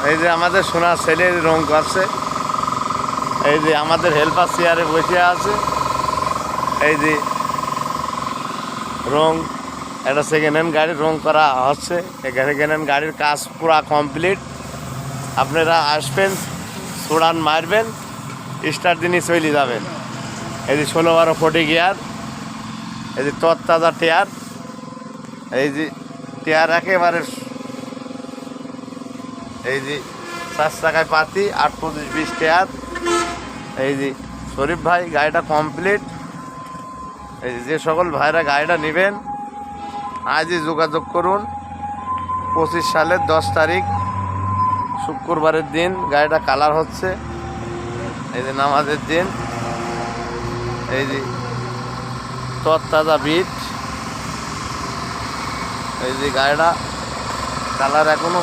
এই যে আমাদের সোনার ছেলের রং করছে, এই যে আমাদের হেল্পার চেয়ারে বসে আছে, এই যে রং একটা সেকেন্ড হ্যান্ড গাড়ির রং করা হচ্ছে। সেকেন্ড হ্যান্ড গাড়ির কাজ পুরা কমপ্লিট। আপনারা আসবেন, সুড়ান মারবেন, স্টার দিনই চলে যাবেন। এই যে 16-12 40 গিয়ার, এই যে তরতাজা টায়ার, এই যে টায়ার একেবারে, এই যে 4 চাকায় পাতি 8-25-20 টায়ার। এই যে শরীফ ভাই গাড়িটা কমপ্লিট। এই যে সকল ভাইরা গাড়িটা নেবেন আজই যোগাযোগ করুন। 25 সালের 10 তারিখ শুক্রবারের দিন গাড়িটা কালার হচ্ছে। এই যে নামাজের দিন, এই যে তরতাজা বিট, এই যে গাড়িটা কালার এখনো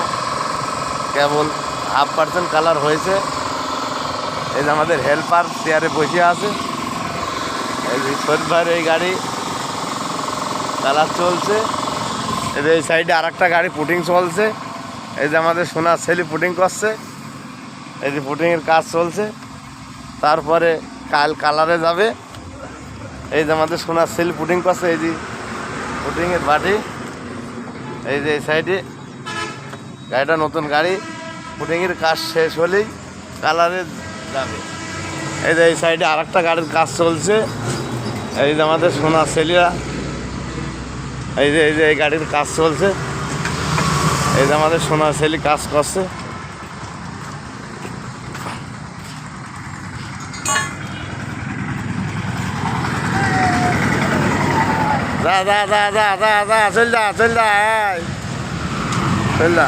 কেবল 1/2% কালার হয়েছে। এই যে আমাদের হেল্পার চেয়ারে বসে আছে। এই যে শরীফ ভাইয়ের এই গাড়ি কালার চলছে। এই যে এই সাইডে আর একটা গাড়ি পুটিং চলছে। এই যে আমাদের সোনার ছেলে পুটিং করছে, এই যে পুটিংয়ের কাজ চলছে। তারপরে কাল কালারে যাবে। এই যে আমাদের সোনার ছেলে পুটিং করছে, এই যে পুটিংয়ের বাটি। এই যে এই সাইডে গাড়িটা নতুন গাড়ি, পুটিংয়ের কাজ শেষ হলেই কালারে যাবে। এই যে এই সাইডে আর একটা গাড়ির কাজ চলছে। এই যে আমাদের সোনার ছেলেরা, এই যে এই গাড়ির কাজ চলছে। এই যে আমাদের সোনার ছেলে কাজ করছে। যা যা যা যা যা যা চল যা চল যা চল যা।